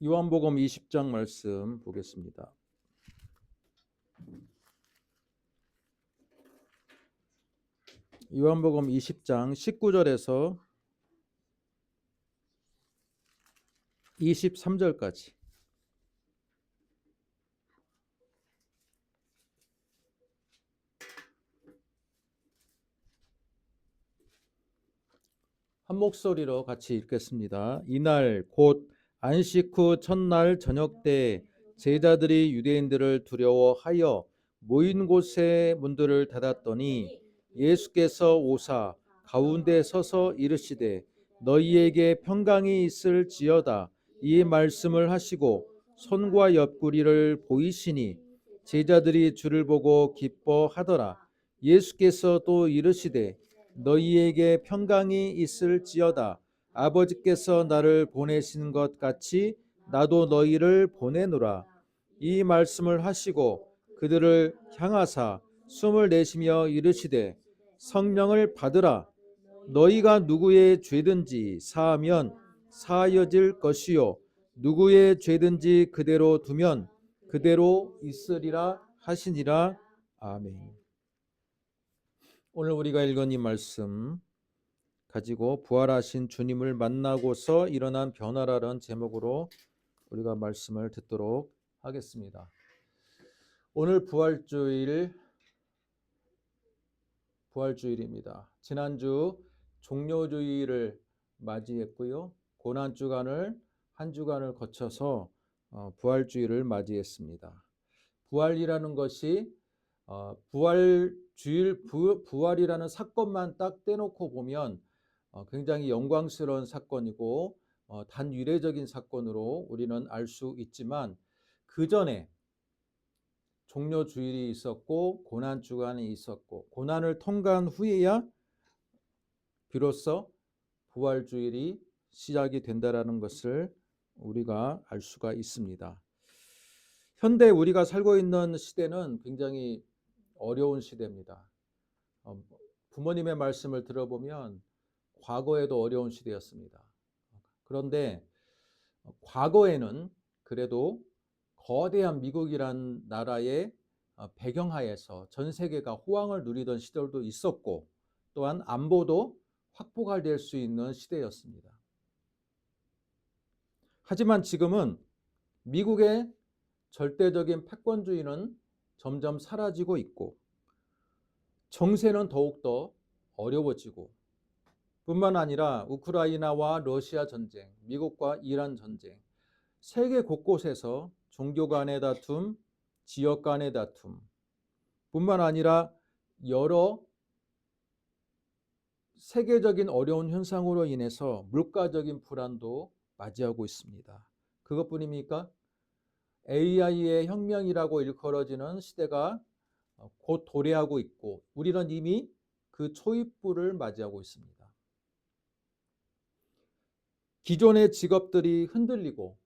요한복음 20장 말씀 보겠습니다. 요한복음 20장 19절에서 23절까지. 한 목소리로 같이 읽겠습니다. 이날 곧 안식 후 첫날 저녁 때 제자들이 유대인들을 두려워하여 모인 곳의 문들을 닫았더니 예수께서 오사 가운데 서서 이르시되 너희에게 평강이 있을지어다. 이 말씀을 하시고 손과 옆구리를 보이시니 제자들이 주를 보고 기뻐하더라. 예수께서 또 이르시되 너희에게 평강이 있을지어다. 아버지께서 나를 보내신 것 같이 나도 너희를 보내노라. 이 말씀을 하시고 그들을 향하사 숨을 내쉬며 이르시되 성령을 받으라. 너희가 누구의 죄든지 사하면 사하여질 것이요 누구의 죄든지 그대로 두면 그대로 있으리라 하시니라. 아멘. 오늘 우리가 읽은 이 말씀 가지고 부활하신 주님을 만나고서 일어난 변화라는 제목으로 우리가 말씀을 듣도록 하겠습니다. 오늘 부활주일입니다. 지난주 종료주일을 맞이했고요. 고난주간을 한 주간을 거쳐서 부활주일을 맞이했습니다. 부활이라는 것이 부활이라는 사건만 딱 떼놓고 보면 굉장히 영광스러운 사건이고 단위례적인 사건으로 우리는 알 수 있지만 그 전에 종료주일이 있었고 고난주간이 있었고 고난을 통과한 후에야 비로소 부활주일이 시작이 된다라는 것을 우리가 알 수가 있습니다. 현대 우리가 살고 있는 시대는 굉장히 어려운 시대입니다. 부모님의 말씀을 들어보면 과거에도 어려운 시대였습니다. 그런데 과거에는 그래도 거대한 미국이란 나라의 배경하에서 전 세계가 호황을 누리던 시절도 있었고 또한 안보도 확보가 될 수 있는 시대였습니다. 하지만 지금은 미국의 절대적인 패권주의는 점점 사라지고 있고 정세는 더욱더 어려워지고 뿐만 아니라 우크라이나와 러시아 전쟁, 미국과 이란 전쟁, 세계 곳곳에서 종교 간의 다툼, 지역 간의 다툼 뿐만 아니라 여러 세계적인 어려운 현상으로 인해서 물가적인 불안도 맞이하고 있습니다. 그것뿐입니까? AI의 혁명이라고 일컬어지는 시대가 곧 도래하고 있고 우리는 이미 그 초입부를 맞이하고 있습니다. 기존의 직업들이 흔들리고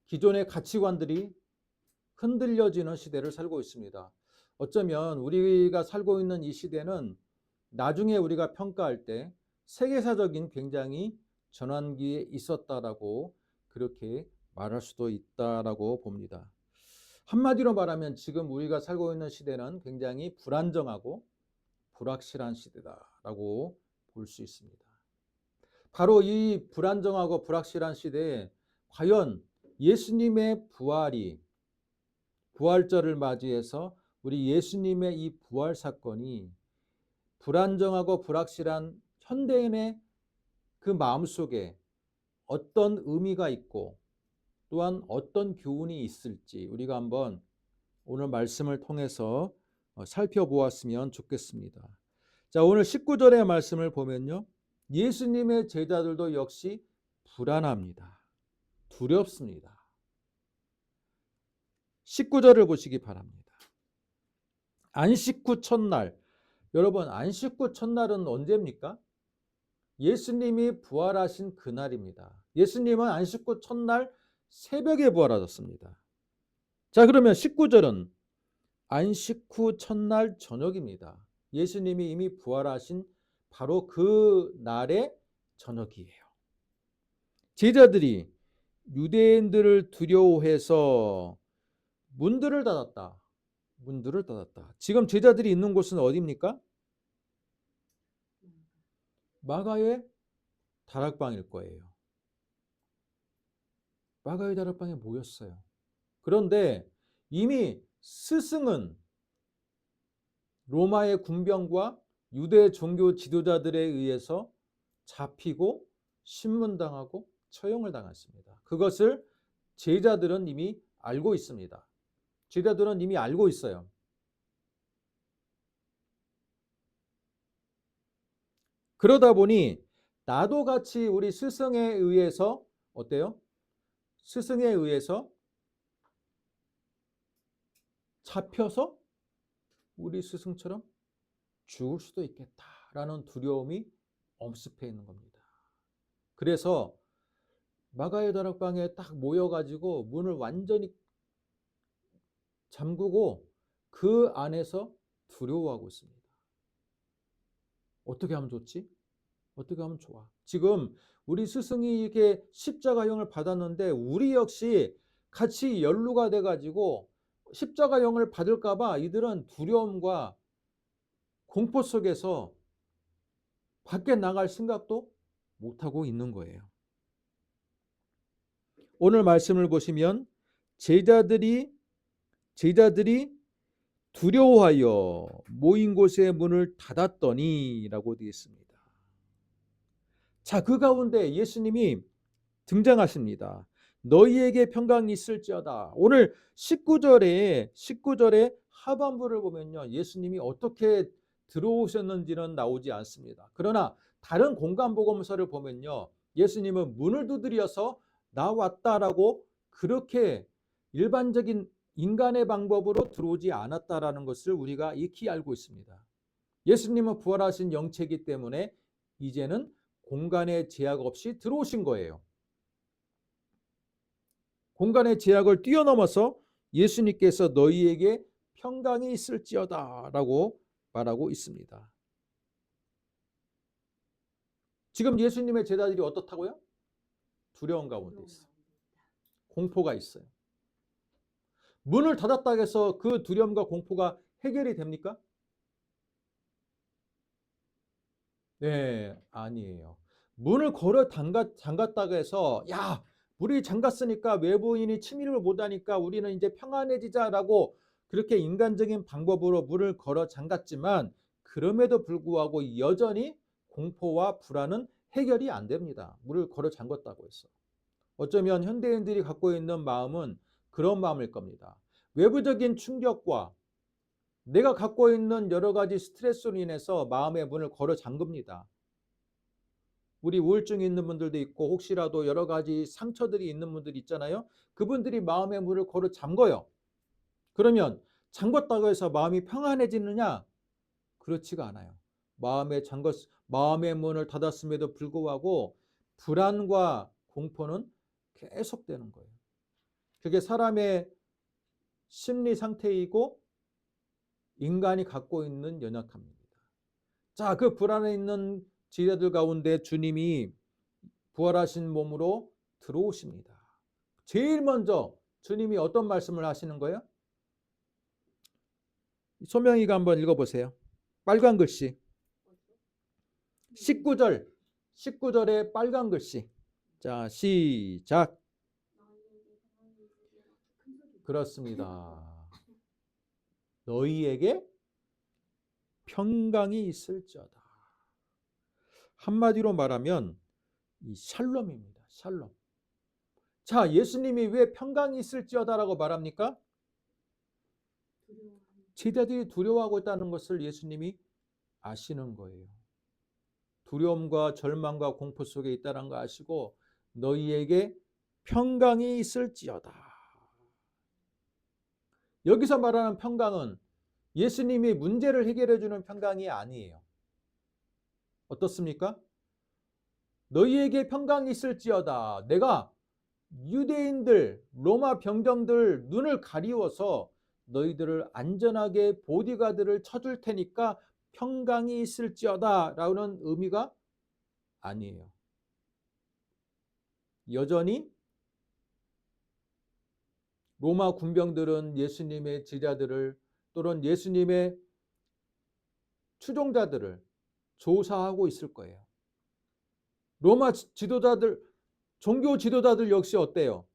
기존의 가치관들이 흔들려지는 시대를 살고 있습니다. 어쩌면 우리가 살고 있는 이 시대는 나중에 우리가 평가할 때 세계사적인 굉장히 전환기에 있었다라고 그렇게 말할 수도 있다라고 봅니다. 한마디로 말하면 지금 우리가 살고 있는 시대는 굉장히 불안정하고 불확실한 시대다라고 볼 수 있습니다. 바로 이 불안정하고 불확실한 시대에 과연 예수님의 부활절을 맞이해서 우리 예수님의 이 부활 사건이 불안정하고 불확실한 현대인의 그 마음속에 어떤 의미가 있고 또한 어떤 교훈이 있을지 우리가 한번 오늘 말씀을 통해서 살펴보았으면 좋겠습니다. 자, 오늘 19절의 말씀을 보면요. 예수님의 제자들도 역시 불안합니다. 두렵습니다. 19절을 보시기 바랍니다. 안식 후 첫날. 여러분, 안식 후 첫날은 언제입니까? 예수님이 부활하신 그날입니다. 예수님은 안식 후 첫날 새벽에 부활하셨습니다. 자, 그러면 19절은 안식 후 첫날 저녁입니다. 예수님이 이미 부활하신 바로 그 날의 저녁이에요. 제자들이 유대인들을 두려워해서 문들을 닫았다. 문들을 닫았다. 지금 제자들이 있는 곳은 어디입니까? 마가의 다락방일 거예요. 마가의 다락방에 모였어요. 그런데 이미 스승은 로마의 군병과 유대 종교 지도자들에 의해서 잡히고 신문당하고 처형을 당했습니다. 그것을 제자들은 이미 알고 있습니다. 제자들은 이미 알고 있어요. 그러다 보니 나도 같이 우리 스승에 의해서 어때요? 스승에 의해서 잡혀서 우리 스승처럼 죽을 수도 있겠다라는 두려움이 엄습해 있는 겁니다. 그래서 마가의 다락방에 딱 모여가지고 문을 완전히 잠그고 그 안에서 두려워하고 있습니다. 어떻게 하면 좋지? 어떻게 하면 좋아? 지금 우리 스승이 이렇게 십자가형을 받았는데 우리 역시 같이 연루가 돼가지고 십자가형을 받을까봐 이들은 두려움과 공포 속에서 밖에 나갈 생각도 못하고 있는 거예요. 오늘 말씀을 보시면 제자들이 두려워하여 모인 곳의 문을 닫았더니 라고 되어 있습니다. 자, 그 가운데 예수님이 등장하십니다. 너희에게 평강이 있을지어다. 오늘 19절에 하반부를 보면요. 예수님이 어떻게 들어오셨는지는 나오지 않습니다. 그러나 다른 공간복음서를 보면요. 예수님은 문을 두드려서 나 왔다라고 그렇게 일반적인 인간의 방법으로 들어오지 않았다라는 것을 우리가 익히 알고 있습니다. 예수님은 부활하신 영체이기 때문에 이제는 공간의 제약 없이 들어오신 거예요. 공간의 제약을 뛰어넘어서 예수님께서 너희에게 평강이 있을지어다 라고 말하고 있습니다. 지금 예수님의 제자들이 어떻다고요? 두려운 가운데 있어요. 공포가 있어요. 문을 닫았다고 해서 그 두려움과 공포가 해결이 됩니까? 네, 아니에요. 문을 걸어 잠갔다고 해서 야, 문이 잠갔으니까 외부인이 침입을 못하니까 우리는 이제 평안해지자라고 그렇게 인간적인 방법으로 문을 걸어 잠갔지만 그럼에도 불구하고 여전히 공포와 불안은 해결이 안 됩니다. 문을 걸어 잠갔다고 해서. 어쩌면 현대인들이 갖고 있는 마음은 그런 마음일 겁니다. 외부적인 충격과 내가 갖고 있는 여러 가지 스트레스로 인해서 마음의 문을 걸어 잠깁니다. 우리 우울증이 있는 분들도 있고 혹시라도 여러 가지 상처들이 있는 분들이 있잖아요. 그분들이 마음의 문을 걸어 잠궈요. 그러면 잠궜다고 해서 마음이 평안해지느냐? 그렇지가 않아요. 마음의 문을 닫았음에도 불구하고 불안과 공포는 계속되는 거예요. 그게 사람의 심리 상태이고 인간이 갖고 있는 연약함입니다. 자, 그 불안에 있는 제자들 가운데 주님이 부활하신 몸으로 들어오십니다. 제일 먼저 주님이 어떤 말씀을 하시는 거예요? 소명이가 한번 읽어보세요. 빨간 글씨. 19절에 빨간 글씨. 자, 시작. 그렇습니다. 너희에게 평강이 있을지어다. 한마디로 말하면 이 샬롬입니다. 샬롬. 자, 예수님이 왜 평강이 있을지어다라고 말합니까? 제자들이 두려워하고 있다는 것을 예수님이 아시는 거예요. 두려움과 절망과 공포 속에 있다는 거 아시고 너희에게 평강이 있을지어다. 여기서 말하는 평강은 예수님이 문제를 해결해 주는 평강이 아니에요. 어떻습니까? 너희에게 평강이 있을지어다. 내가 유대인들, 로마 병정들 눈을 가리워서 너희들을 안전하게 보디가드를 쳐줄 테니까 평강이 있을지어다 라는 의미가 아니에요. 여전히 로마 군병들은 예수님의 제자들을 또는 예수님의 추종자들을 조사하고 있을 거예요. 로마 지도자들, 종교 지도자들 역시 어때요?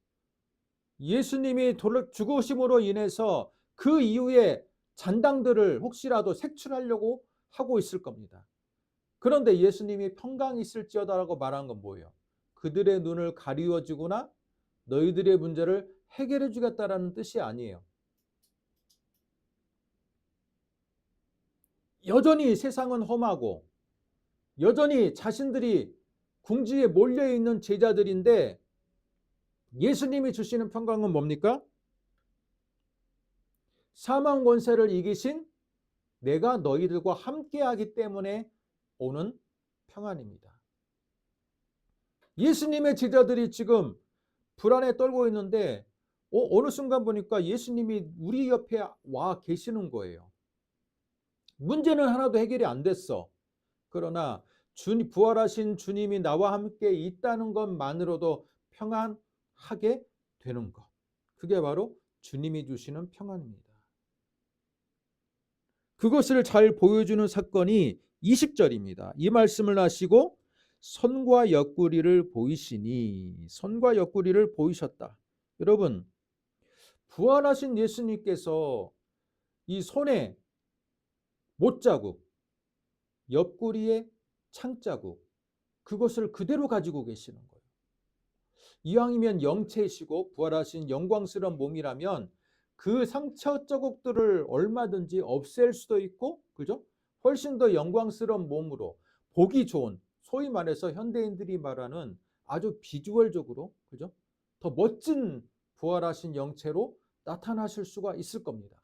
예수님이 죽으심으로 인해서 그 이후에 잔당들을 혹시라도 색출하려고 하고 있을 겁니다. 그런데 예수님이 평강이 있을지어다라고 말한 건 뭐예요? 그들의 눈을 가리워 주거나 너희들의 문제를 해결해 주겠다라는 뜻이 아니에요. 여전히 세상은 험하고 여전히 자신들이 궁지에 몰려 있는 제자들인데 예수님이 주시는 평강은 뭡니까? 사망 권세를 이기신 내가 너희들과 함께하기 때문에 오는 평안입니다. 예수님의 제자들이 지금 불안에 떨고 있는데 어느 순간 보니까 예수님이 우리 옆에 와 계시는 거예요. 문제는 하나도 해결이 안 됐어. 그러나 부활하신 주님이 나와 함께 있다는 것만으로도 평안하게 되는 것. 그게 바로 주님이 주시는 평안입니다. 그것을 잘 보여주는 사건이 20절입니다. 이 말씀을 하시고 손과 옆구리를 보이시니 손과 옆구리를 보이셨다. 여러분, 부활하신 예수님께서 이 손에 못자국, 옆구리에 창자국, 그것을 그대로 가지고 계시는 거예요. 이왕이면 영체이시고 부활하신 영광스러운 몸이라면 그 상처 자국들을 얼마든지 없앨 수도 있고, 그죠? 훨씬 더 영광스러운 몸으로 보기 좋은, 소위 말해서 현대인들이 말하는 아주 비주얼적으로, 그죠? 더 멋진 부활하신 영체로 나타나실 수가 있을 겁니다.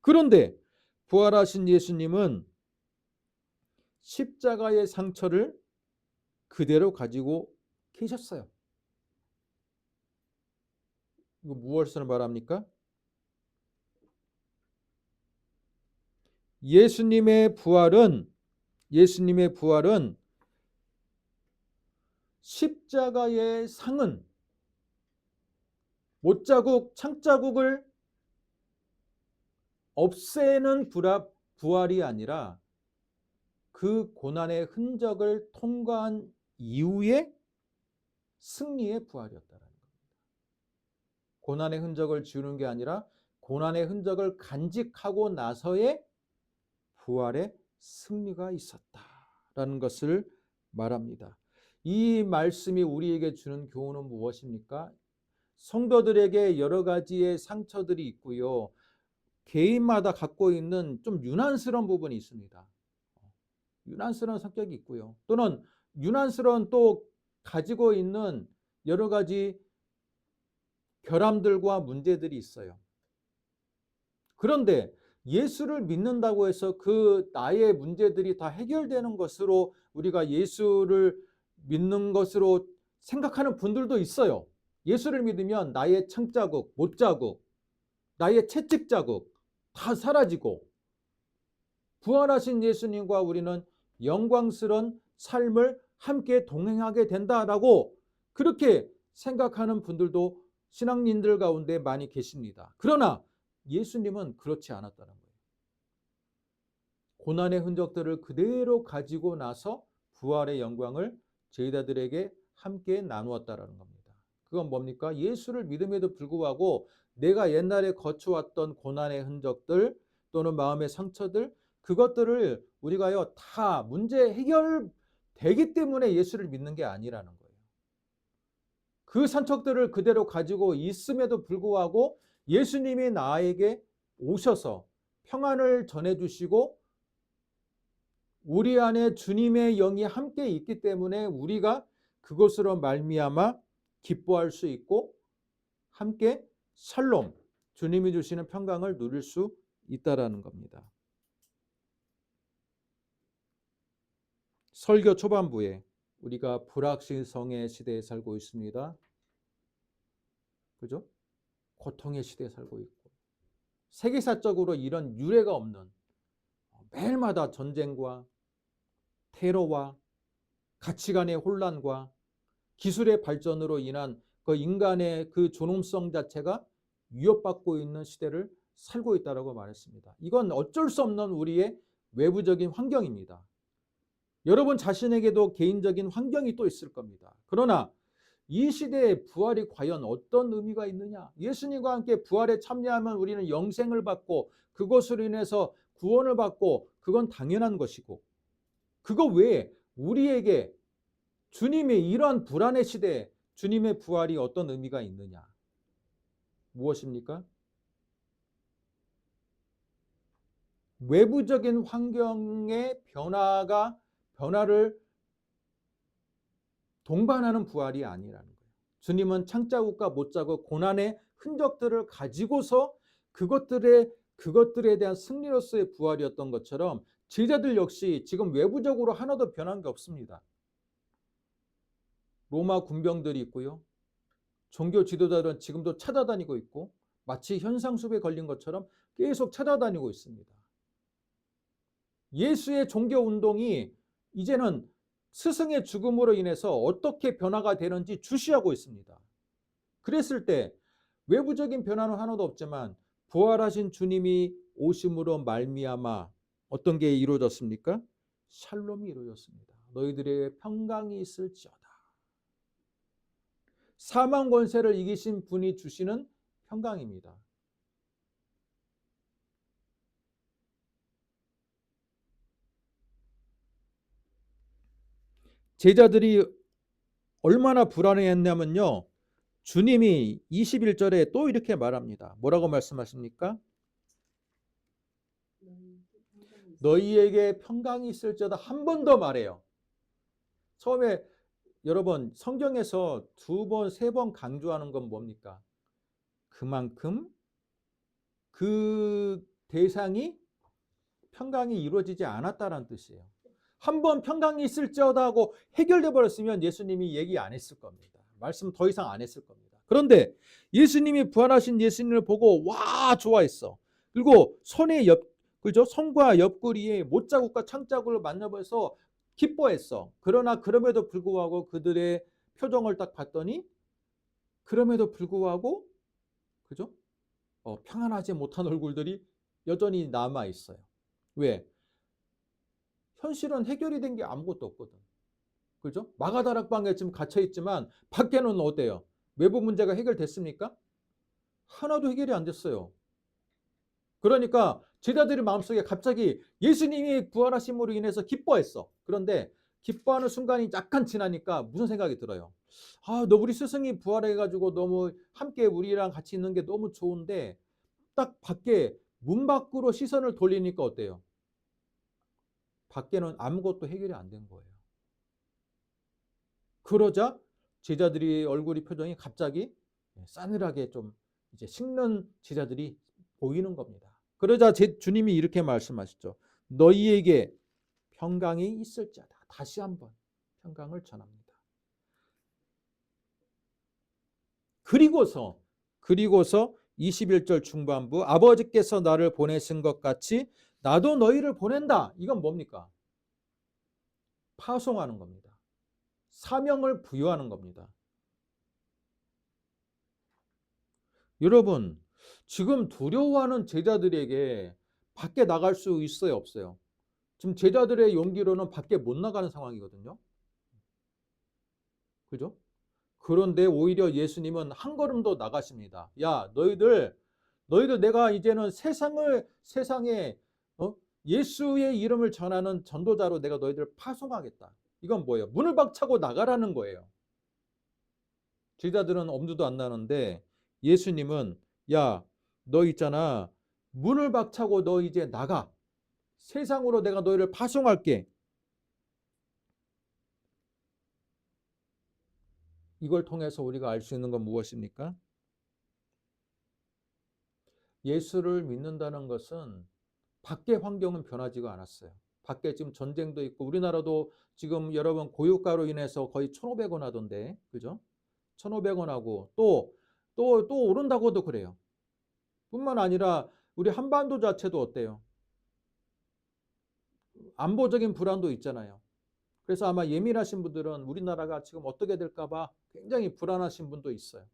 그런데 부활하신 예수님은 십자가의 상처를 그대로 가지고 계셨어요. 이거 무엇을 말합니까? 예수님의 부활은 십자가의 상은 못자국, 창자국을 없애는 부활이 아니라 그 고난의 흔적을 통과한 이후의 승리의 부활이었다는 겁니다. 고난의 흔적을 지우는 게 아니라 고난의 흔적을 간직하고 나서의 부활의 승리가 있었다라는 것을 말합니다. 이 말씀이 우리에게 주는 교훈은 무엇입니까? 성도들에게 여러 가지의 상처들이 있고요. 개인마다 갖고 있는 좀 유난스러운 부분이 있습니다. 유난스러운 성격이 있고요. 또는 유난스러운 또 가지고 있는 여러 가지 결함들과 문제들이 있어요. 그런데 예수를 믿는다고 해서 그 나의 문제들이 다 해결되는 것으로 우리가 예수를 믿는 것으로 생각하는 분들도 있어요. 예수를 믿으면 나의 창자국, 못자국, 나의 채찍자국 다 사라지고 부활하신 예수님과 우리는 영광스러운 삶을 함께 동행하게 된다라고 그렇게 생각하는 분들도 신앙인들 가운데 많이 계십니다. 그러나 예수님은 그렇지 않았다는 거예요. 고난의 흔적들을 그대로 가지고 나서 부활의 영광을 제자들에게 함께 나누었다라는 겁니다. 그건 뭡니까? 예수를 믿음에도 불구하고 내가 옛날에 거쳐왔던 고난의 흔적들 또는 마음의 상처들 그것들을 우리가요 다 문제 해결되기 때문에 예수를 믿는 게 아니라는 거예요. 그 상처들을 그대로 가지고 있음에도 불구하고 예수님이 나에게 오셔서 평안을 전해주시고 우리 안에 주님의 영이 함께 있기 때문에 우리가 그것으로 말미암아 기뻐할 수 있고 함께 샬롬, 주님이 주시는 평강을 누릴 수 있다라는 겁니다. 설교 초반부에 우리가 불확실성의 시대에 살고 있습니다. 그죠? 고통의 시대에 살고 있고 세계사적으로 이런 유례가 없는 매일마다 전쟁과 테러와 가치관의 혼란과 기술의 발전으로 인한 그 인간의 그 존엄성 자체가 위협받고 있는 시대를 살고 있다라고 말했습니다. 이건 어쩔 수 없는 우리의 외부적인 환경입니다. 여러분 자신에게도 개인적인 환경이 또 있을 겁니다. 그러나 이 시대의 부활이 과연 어떤 의미가 있느냐? 예수님과 함께 부활에 참여하면 우리는 영생을 받고 그것으로 인해서 구원을 받고 그건 당연한 것이고, 그거 외에 우리에게 주님의 이러한 불안의 시대에 주님의 부활이 어떤 의미가 있느냐? 무엇입니까? 외부적인 환경의 변화를 동반하는 부활이 아니라는 거예요. 주님은 창자국과 못자국 고난의 흔적들을 가지고서 그것들에 대한 승리로서의 부활이었던 것처럼 제자들 역시 지금 외부적으로 하나도 변한 게 없습니다. 로마 군병들이 있고요. 종교 지도자들은 지금도 찾아다니고 있고 마치 현상수배에 걸린 것처럼 계속 찾아다니고 있습니다. 예수의 종교 운동이 이제는 스승의 죽음으로 인해서 어떻게 변화가 되는지 주시하고 있습니다. 그랬을 때 외부적인 변화는 하나도 없지만 부활하신 주님이 오심으로 말미암아 어떤 게 이루어졌습니까? 샬롬이 이루어졌습니다. 너희들의 평강이 있을지어다. 사망 권세를 이기신 분이 주시는 평강입니다. 제자들이 얼마나 불안해했냐면요. 주님이 21절에 또 이렇게 말합니다. 뭐라고 말씀하십니까? 너희에게 평강이 있을지어다. 한 번 더 말해요. 처음에 여러분 성경에서 2번, 3번 강조하는 건 뭡니까? 그만큼 그 대상이 평강이 이루어지지 않았다는 뜻이에요. 한 번 평강이 있을지어다 하고 해결돼 버렸으면 예수님이 얘기 안 했을 겁니다. 말씀 더 이상 안 했을 겁니다. 그런데 예수님이 부활하신 예수님을 보고 와 좋아했어. 그리고 그죠? 손과 옆구리에 못자국과 창자국을 만나면서 기뻐했어. 그러나 그럼에도 불구하고 그들의 표정을 딱 봤더니 그럼에도 불구하고 그죠? 평안하지 못한 얼굴들이 여전히 남아 있어요. 왜? 현실은 해결이 된 게 아무것도 없거든. 그죠? 마가다락방에 지금 갇혀 있지만 밖에는 어때요? 외부 문제가 해결됐습니까? 하나도 해결이 안 됐어요. 그러니까 제자들의 마음속에 갑자기 예수님이 부활하심으로 인해서 기뻐했어. 그런데 기뻐하는 순간이 약간 지나니까 무슨 생각이 들어요? 너 우리 스승이 부활해가지고 너무 함께 우리랑 같이 있는 게 너무 좋은데 딱 밖에 문 밖으로 시선을 돌리니까 어때요? 밖에는 아무것도 해결이 안 된 거예요. 그러자 제자들이 얼굴이 표정이 갑자기 싸늘하게 좀 이제 식는 제자들이 보이는 겁니다. 그러자 주님이 이렇게 말씀하시죠. 너희에게 평강이 있을지어다. 다시 한번 평강을 전합니다. 그리고서 21절 중반부 아버지께서 나를 보내신 것 같이 나도 너희를 보낸다. 이건 뭡니까? 파송하는 겁니다. 사명을 부여하는 겁니다. 여러분, 지금 두려워하는 제자들에게 밖에 나갈 수 있어요, 없어요? 지금 제자들의 용기로는 밖에 못 나가는 상황이거든요. 그죠? 그런데 오히려 예수님은 한 걸음 더 나가십니다. 야, 너희들 내가 이제는 세상에 예수의 이름을 전하는 전도자로 내가 너희들 파송하겠다. 이건 뭐예요? 문을 박차고 나가라는 거예요. 제자들은 엄두도 안 나는데 예수님은 야, 너 있잖아. 문을 박차고 너 이제 나가. 세상으로 내가 너희를 파송할게. 이걸 통해서 우리가 알 수 있는 건 무엇입니까? 예수를 믿는다는 것은 밖의 환경은 변하지가 않았어요. 밖에 지금 전쟁도 있고 우리나라도 지금 여러분 고유가로 인해서 거의 1,500원 하던데. 그죠? 1,500원 하고 또 오른다고도 그래요. 뿐만 아니라 우리 한반도 자체도 어때요? 안보적인 불안도 있잖아요. 그래서 아마 예민하신 분들은 우리나라가 지금 어떻게 될까 봐 굉장히 불안하신 분도 있어요.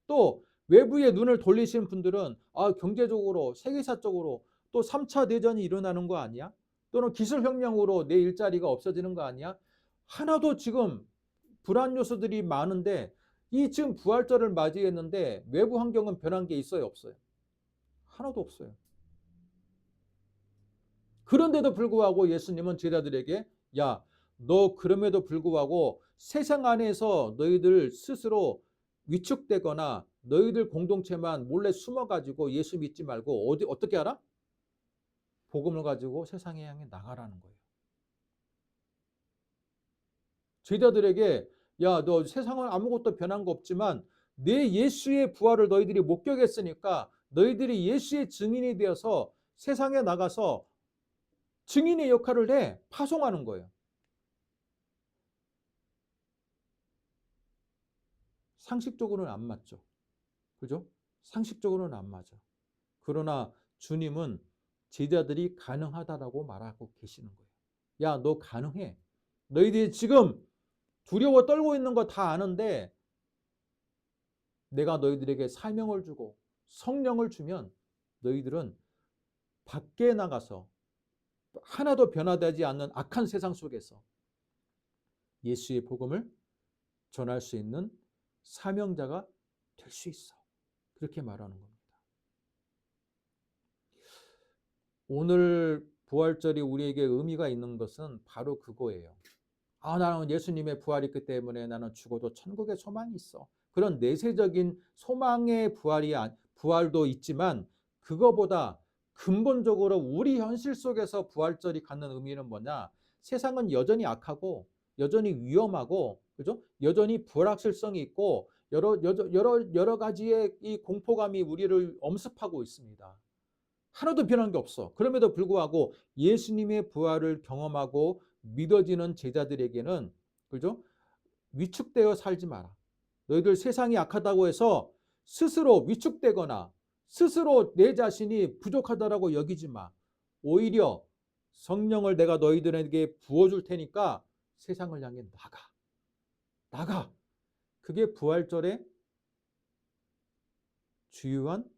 또 외부에 눈을 돌리신 분들은 경제적으로 세계사적으로 또 3차 대전이 일어나는 거 아니야? 또는 기술혁명으로 내 일자리가 없어지는 거 아니야? 하나도 지금 불안 요소들이 많은데 이 지금 부활절을 맞이했는데 외부 환경은 변한 게 있어요, 없어요? 하나도 없어요. 그런데도 불구하고 예수님은 제자들에게 야, 너 그럼에도 불구하고 세상 안에서 너희들 스스로 위축되거나 너희들 공동체만 몰래 숨어가지고 예수 믿지 말고 어떻게 알아? 복음을 가지고 세상에 향해 나가라는 거예요. 제자들에게 야, 너 세상은 아무것도 변한 거 없지만 내 예수의 부활을 너희들이 목격했으니까 너희들이 예수의 증인이 되어서 세상에 나가서 증인의 역할을 해 파송하는 거예요. 상식적으로는 안 맞죠. 그죠? 상식적으로는 안 맞아. 그러나 주님은 제자들이 가능하다라고 말하고 계시는 거예요. 야, 너 가능해. 너희들이 지금 두려워 떨고 있는 거 다 아는데 내가 너희들에게 사명을 주고 성령을 주면 너희들은 밖에 나가서 하나도 변화되지 않는 악한 세상 속에서 예수의 복음을 전할 수 있는 사명자가 될 수 있어. 그렇게 말하는 겁니다. 오늘 부활절이 우리에게 의미가 있는 것은 바로 그거예요. 나는 예수님의 부활이 있기 때문에 나는 죽어도 천국에 소망이 있어. 그런 내세적인 소망의 부활도 있지만 그거보다 근본적으로 우리 현실 속에서 부활절이 갖는 의미는 뭐냐? 세상은 여전히 악하고 여전히 위험하고 그죠? 여전히 불확실성이 있고 여러 가지의 이 공포감이 우리를 엄습하고 있습니다. 하나도 변한 게 없어. 그럼에도 불구하고 예수님의 부활을 경험하고 믿어지는 제자들에게는 그죠? 위축되어 살지 마라. 너희들 세상이 악하다고 해서 스스로 위축되거나 스스로 내 자신이 부족하다라고 여기지 마. 오히려 성령을 내가 너희들에게 부어줄 테니까 세상을 향해 나가. 나가. 그게 부활절의 주요한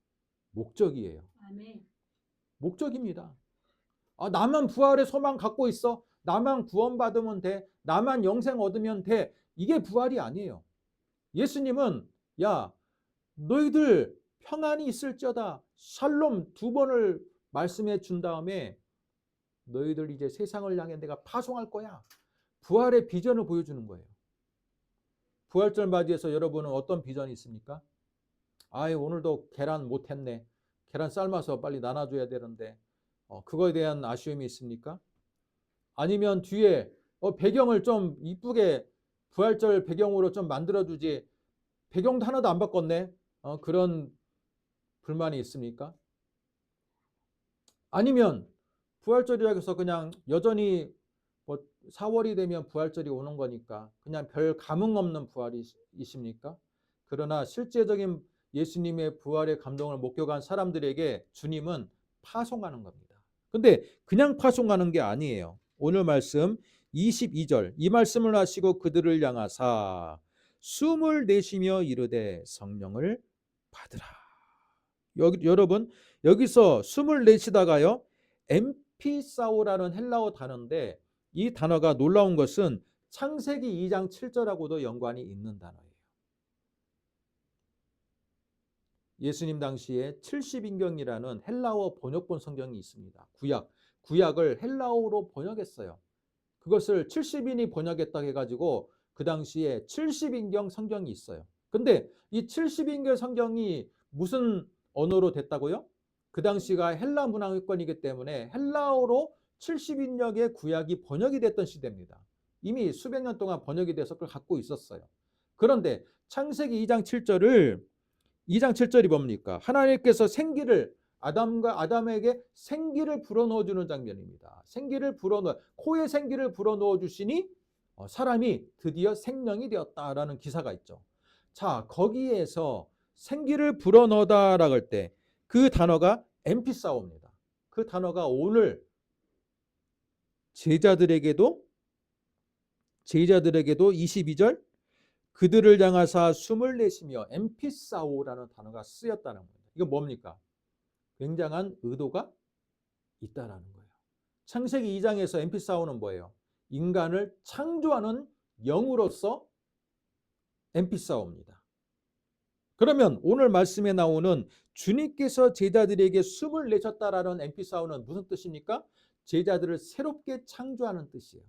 목적이에요. 아멘. 목적입니다. 나만 부활의 소망 갖고 있어. 나만 구원받으면 돼. 나만 영생 얻으면 돼. 이게 부활이 아니에요. 예수님은 야, 너희들 평안이 있을지어다. 샬롬 2번을 말씀해 준 다음에 너희들 이제 세상을 향해 내가 파송할 거야. 부활의 비전을 보여주는 거예요. 부활절 맞이해서 여러분은 어떤 비전이 있습니까? 오늘도 계란 못했네. 계란 삶아서 빨리 나눠줘야 되는데 그거에 대한 아쉬움이 있습니까? 아니면 뒤에 배경을 좀 이쁘게 부활절 배경으로 좀 만들어주지 배경도 하나도 안 바꿨네. 그런 불만이 있습니까? 아니면 부활절이라고 해서 그냥 여전히 4월이 되면 부활절이 오는 거니까 그냥 별 감흥 없는 부활이십니까? 그러나 실제적인 예수님의 부활의 감동을 목격한 사람들에게 주님은 파송하는 겁니다. 근데 그냥 파송하는 게 아니에요. 오늘 말씀 22절 이 말씀을 하시고 그들을 향하사 숨을 내쉬며 이르되 성령을 받으라. 여러분 여기서 숨을 내쉬다가요 엠피사오라는 헬라어 단어인데 이 단어가 놀라운 것은 창세기 2장 7절하고도 연관이 있는 단어예요. 예수님 당시에 70인경이라는 헬라어 번역본 성경이 있습니다. 구약을 헬라어로 번역했어요. 그것을 70인이 번역했다 해가지고 그 당시에 70인경 성경이 있어요. 근데 이 70인경 성경이 무슨 언어로 됐다고요? 그 당시가 헬라 문화권이기 때문에 헬라어로 70인역의 구약이 번역이 됐던 시대입니다. 이미 수백 년 동안 번역이 돼서 그걸 갖고 있었어요. 그런데 창세기 2장 7절이 뭡니까? 하나님께서 아담에게 생기를 불어넣어 주는 장면입니다. 코에 생기를 불어넣어 주시니 사람이 드디어 생명이 되었다라는 기사가 있죠. 자, 거기에서 생기를 불어넣다라고 할 때 그 단어가 엠피사오입니다. 그 단어가 오늘 제자들에게도 제자들에게도 22절 그들을 향하사 숨을 내쉬며 엠피사오라는 단어가 쓰였다는 겁니다. 이거 뭡니까? 굉장한 의도가 있다라는 거예요. 창세기 2장에서 엠피사오는 뭐예요? 인간을 창조하는 영으로서 엠피사오입니다. 그러면 오늘 말씀에 나오는 주님께서 제자들에게 숨을 내셨다라는 엠피사오는 무슨 뜻입니까? 제자들을 새롭게 창조하는 뜻이에요.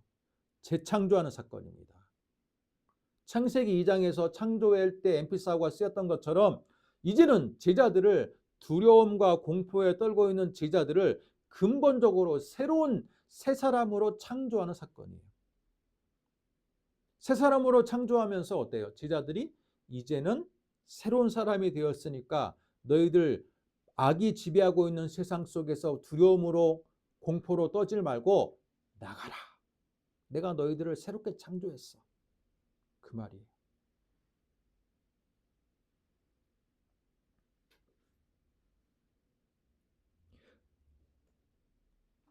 재창조하는 사건입니다. 창세기 2장에서 창조할 때 엠피사오가 쓰였던 것처럼 이제는 제자들을 두려움과 공포에 떨고 있는 제자들을 근본적으로 새로운 새 사람으로 창조하는 사건이에요. 새 사람으로 창조하면서 어때요? 제자들이 이제는 새로운 사람이 되었으니까 너희들 악이 지배하고 있는 세상 속에서 두려움으로 공포로 떠질 말고 나가라. 내가 너희들을 새롭게 창조했어. 그 말이에요.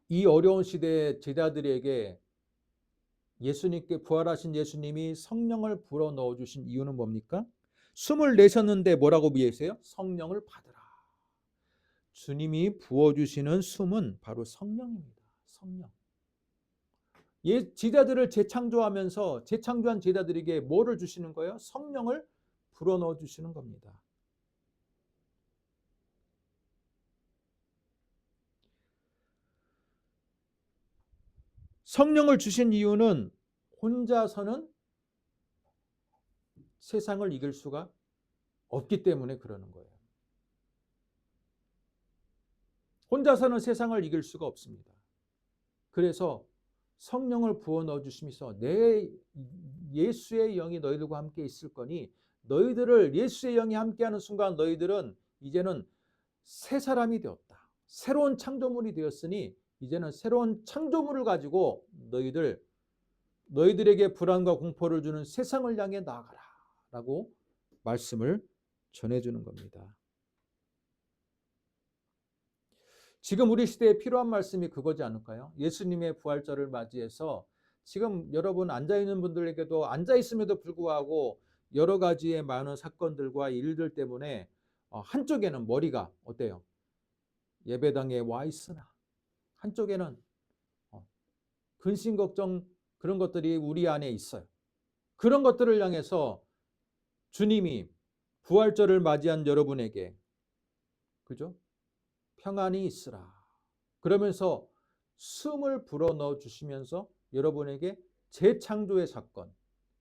이 어려운 시대의 제자들에게 예수님께 부활하신 예수님이 성령을 불어넣어 주신 이유는 뭡니까? 숨을 내셨는데 뭐라고 비유했어요? 성령을 받으라. 주님이 부어주시는 숨은 바로 성령입니다. 성령. 제자들을 재창조하면서 재창조한 제자들에게 뭐를 주시는 거예요? 성령을 불어넣어 주시는 겁니다. 성령을 주신 이유는 혼자서는 세상을 이길 수가 없기 때문에 그러는 거예요. 혼자서는 세상을 이길 수가 없습니다. 그래서 성령을 부어 넣어 주시면서 내 예수의 영이 너희들과 함께 있을 거니 너희들을 예수의 영이 함께하는 순간 너희들은 이제는 새 사람이 되었다. 새로운 창조물이 되었으니 이제는 새로운 창조물을 가지고 너희들에게 불안과 공포를 주는 세상을 향해 나아가라 라고 말씀을 전해주는 겁니다. 지금 우리 시대에 필요한 말씀이 그거지 않을까요? 예수님의 부활절을 맞이해서 지금 여러분 앉아있는 분들에게도 앉아있음에도 불구하고 여러 가지의 많은 사건들과 일들 때문에 한쪽에는 머리가 어때요? 예배당에 와 있으나 한쪽에는 근심 걱정 그런 것들이 우리 안에 있어요. 그런 것들을 향해서 주님이 부활절을 맞이한 여러분에게 그죠? 평안이 있으라. 그러면서 숨을 불어넣어 주시면서 여러분에게 재창조의 사건,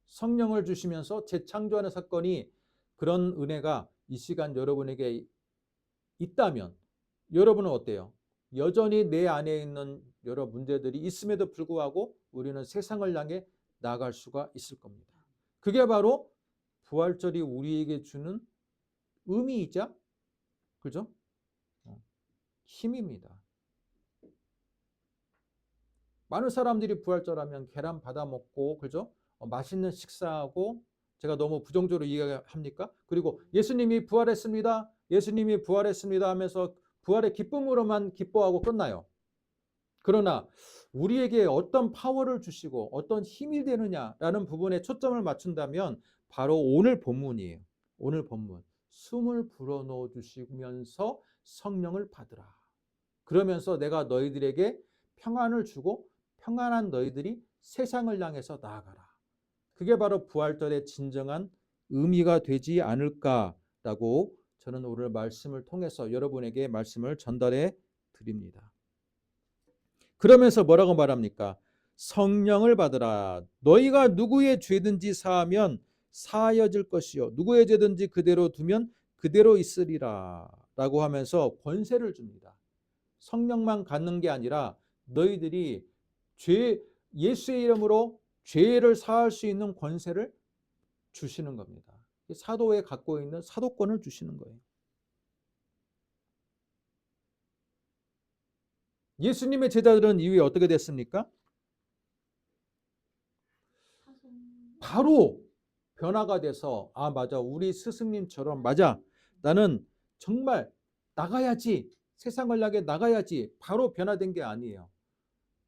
성령을 주시면서 재창조하는 사건이 그런 은혜가 이 시간 여러분에게 있다면 여러분은 어때요? 여전히 내 안에 있는 여러 문제들이 있음에도 불구하고 우리는 세상을 향해 나아갈 수가 있을 겁니다. 그게 바로 부활절이 우리에게 주는 의미이자 그죠? 힘입니다. 많은 사람들이 부활절하면 계란 받아 먹고 그죠? 맛있는 식사하고 제가 너무 부정적으로 이해합니까? 그리고 예수님이 부활했습니다. 예수님이 부활했습니다 하면서 부활의 기쁨으로만 기뻐하고 끝나요. 그러나 우리에게 어떤 파워를 주시고 어떤 힘이 되느냐라는 부분에 초점을 맞춘다면 바로 오늘 본문이에요. 오늘 본문. 숨을 불어넣어 주시면서 성령을 받으라. 그러면서 내가 너희들에게 평안을 주고 평안한 너희들이 세상을 향해서 나아가라. 그게 바로 부활절의 진정한 의미가 되지 않을까라고 저는 오늘 말씀을 통해서 여러분에게 말씀을 전달해 드립니다. 그러면서 뭐라고 말합니까? 성령을 받으라. 너희가 누구의 죄든지 사하면 사하여질 것이요 누구의 죄든지 그대로 두면 그대로 있으리라 라고 하면서 권세를 줍니다. 성령만 갖는 게 아니라 너희들이 예수의 이름으로 죄를 사할 수 있는 권세를 주시는 겁니다. 사도에 갖고 있는 사도권을 주시는 거예요. 예수님의 제자들은 이후에 어떻게 됐습니까? 바로 변화가 돼서 맞아 우리 스승님처럼 맞아 나는 정말 나가야지 세상을 향해 나가야지 바로 변화된 게 아니에요.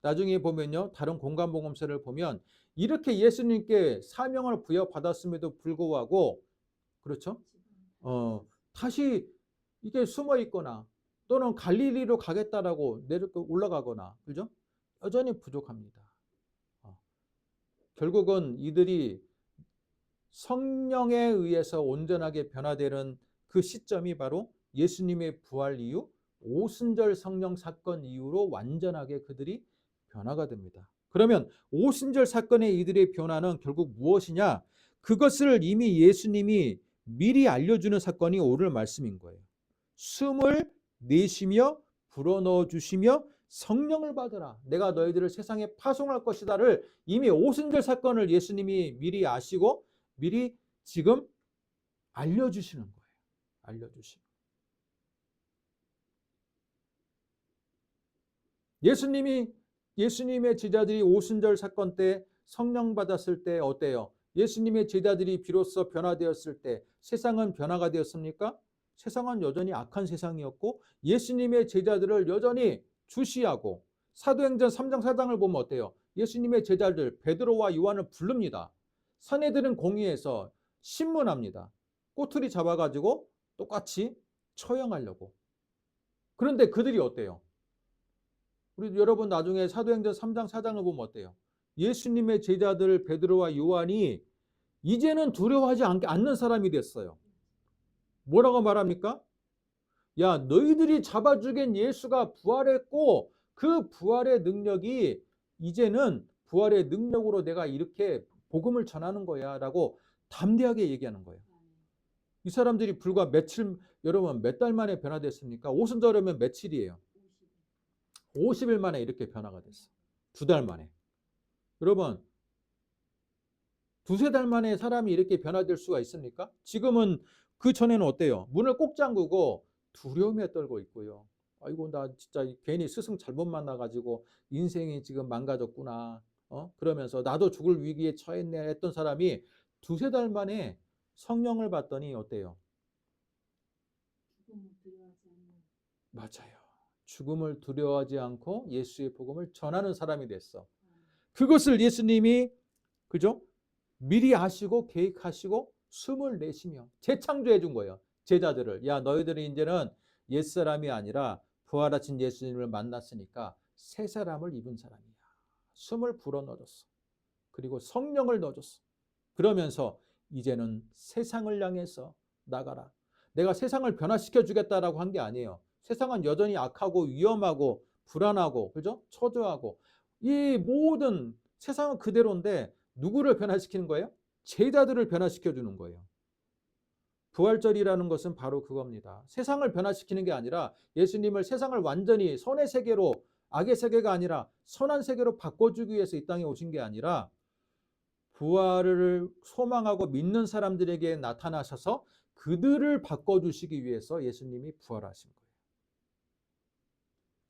나중에 보면요 다른 공간복음서를 보면 이렇게 예수님께 사명을 부여받았음에도 불구하고 그렇죠? 다시 이게 숨어 있거나 또는 갈릴리로 가겠다라고 내려 올라가거나 그죠? 여전히 부족합니다. 결국은 이들이 성령에 의해서 온전하게 변화되는 그 시점이 바로 예수님의 부활 이후 오순절 성령 사건 이후로 완전하게 그들이 변화가 됩니다. 그러면 오순절 사건의 이들의 변화는 결국 무엇이냐? 그것을 이미 예수님이 미리 알려주는 사건이 오늘 말씀인 거예요. 숨을 내쉬며 불어넣어 주시며 성령을 받으라. 내가 너희들을 세상에 파송할 것이다를 이미 오순절 사건을 예수님이 미리 아시고 미리 지금 알려주시는 거예요. 알려주시는. 예수님의 제자들이 오순절 사건 때 성령 받았을 때 어때요? 예수님의 제자들이 비로소 변화되었을 때 세상은 변화가 되었습니까? 세상은 여전히 악한 세상이었고 예수님의 제자들을 여전히 주시하고 사도행전 3장 4장을 보면 어때요? 예수님의 제자들 베드로와 요한을 부릅니다. 사내들은 공의해서 신문합니다. 꼬투리 잡아가지고 똑같이 처형하려고. 그런데 그들이 어때요? 우리 여러분 나중에 사도행전 3장 4장을 보면 어때요? 예수님의 제자들 베드로와 요한이 이제는 두려워하지 않는 사람이 됐어요. 뭐라고 말합니까? 야, 너희들이 잡아 죽인 예수가 부활했고 그 부활의 능력이 이제는 부활의 능력으로 내가 이렇게 복음을 전하는 거야 라고 담대하게 얘기하는 거예요. 이 사람들이 불과 며칠, 여러분 몇 달 만에 변화됐습니까? 오순절이면 며칠이에요? 50일 만에 이렇게 변화가 됐어. 2달 만에. 여러분 두세 달 만에 사람이 이렇게 변화될 수가 있습니까? 지금은 그 전에는 어때요? 문을 꼭 잠그고 두려움에 떨고 있고요. 아이고 나 진짜 괜히 스승 잘못 만나가지고 인생이 지금 망가졌구나. 그러면서 나도 죽을 위기에 처했네 했던 사람이 두세 달 만에 성령을 받더니 어때요? 맞아요. 죽음을 두려워하지 않고 예수의 복음을 전하는 사람이 됐어. 그것을 예수님이 그죠? 미리 아시고 계획하시고 숨을 내쉬며 재창조해 준 거예요. 제자들을. 야, 너희들이 이제는 옛사람이 아니라 부활하신 예수님을 만났으니까 새 사람을 입은 사람이야. 숨을 불어넣어줬어. 그리고 성령을 넣어줬어. 그러면서 이제는 세상을 향해서 나가라. 내가 세상을 변화시켜 주겠다라고 한 게 아니에요. 세상은 여전히 악하고 위험하고 불안하고 그죠? 초조하고 이 모든 세상은 그대로인데 누구를 변화시키는 거예요? 제자들을 변화시켜 주는 거예요. 부활절이라는 것은 바로 그겁니다. 세상을 변화시키는 게 아니라 예수님을 세상을 완전히 선의 세계로 악의 세계가 아니라 선한 세계로 바꿔주기 위해서 이 땅에 오신 게 아니라 부활을 소망하고 믿는 사람들에게 나타나셔서 그들을 바꿔주시기 위해서 예수님이 부활하신 거예요.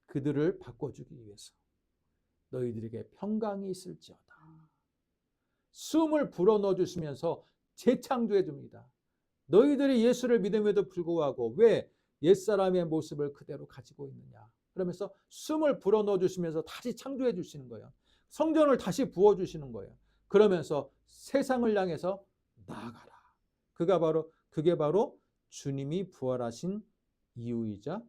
그들을 바꿔주기 위해서. 너희들에게 평강이 있을지어다. 숨을 불어넣어 주시면서 재창조해 줍니다. 너희들이 예수를 믿음에도 불구하고 왜 옛사람의 모습을 그대로 가지고 있느냐. 그러면서 숨을 불어넣어 주시면서 다시 창조해 주시는 거예요. 성전을 다시 부어 주시는 거예요. 그러면서 세상을 향해서 나아가라. 그게 바로 주님이 부활하신 이유이자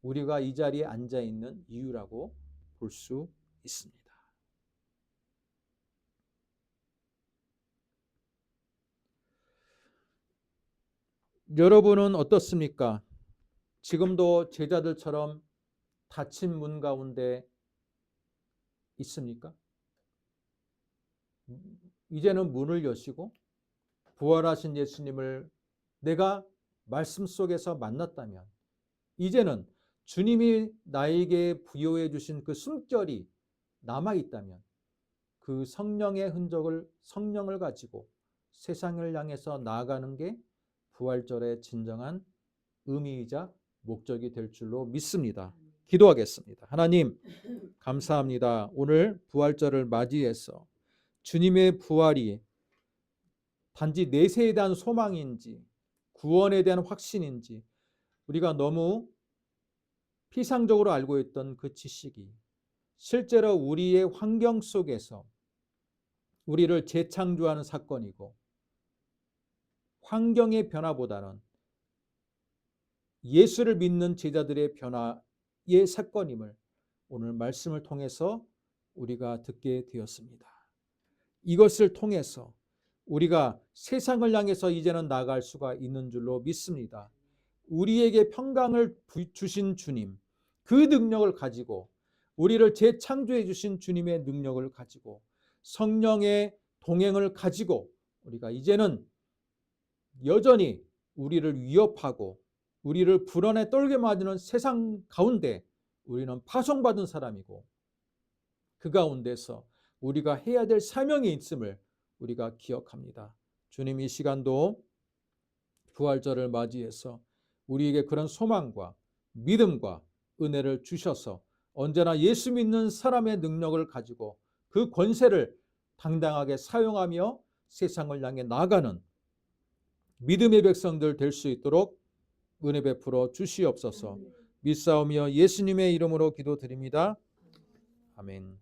우리가 이 자리에 앉아 있는 이유라고 볼 수 있습니다. 여러분은 어떻습니까? 지금도 제자들처럼 닫힌 문 가운데 있습니까? 이제는 문을 여시고 부활하신 예수님을 내가 말씀 속에서 만났다면 이제는 주님이 나에게 부여해 주신 그 숨결이 남아있다면 그 성령의 흔적을 성령을 가지고 세상을 향해서 나아가는 게 부활절의 진정한 의미이자 목적이 될 줄로 믿습니다. 기도하겠습니다. 하나님 감사합니다. 오늘 부활절을 맞이해서 주님의 부활이 단지 내세에 대한 소망인지 구원에 대한 확신인지 우리가 너무 피상적으로 알고 있던 그 지식이 실제로 우리의 환경 속에서 우리를 재창조하는 사건이고 환경의 변화보다는 예수를 믿는 제자들의 변화의 사건임을 오늘 말씀을 통해서 우리가 듣게 되었습니다. 이것을 통해서 우리가 세상을 향해서 이제는 나아갈 수가 있는 줄로 믿습니다. 우리에게 평강을 주신 주님, 그 능력을 가지고 우리를 재창조해 주신 주님의 능력을 가지고 성령의 동행을 가지고 우리가 이제는 여전히 우리를 위협하고 우리를 불안에 떨게 만드는 세상 가운데 우리는 파송받은 사람이고 그 가운데서 우리가 해야 될 사명이 있음을 우리가 기억합니다. 주님 이 시간도 부활절을 맞이해서 우리에게 그런 소망과 믿음과 은혜를 주셔서 언제나 예수 믿는 사람의 능력을 가지고 그 권세를 당당하게 사용하며 세상을 향해 나아가는 믿음의 백성들 될 수 있도록 은혜 베풀어 주시옵소서. 믿사오며 예수님의 이름으로 기도드립니다. 아멘.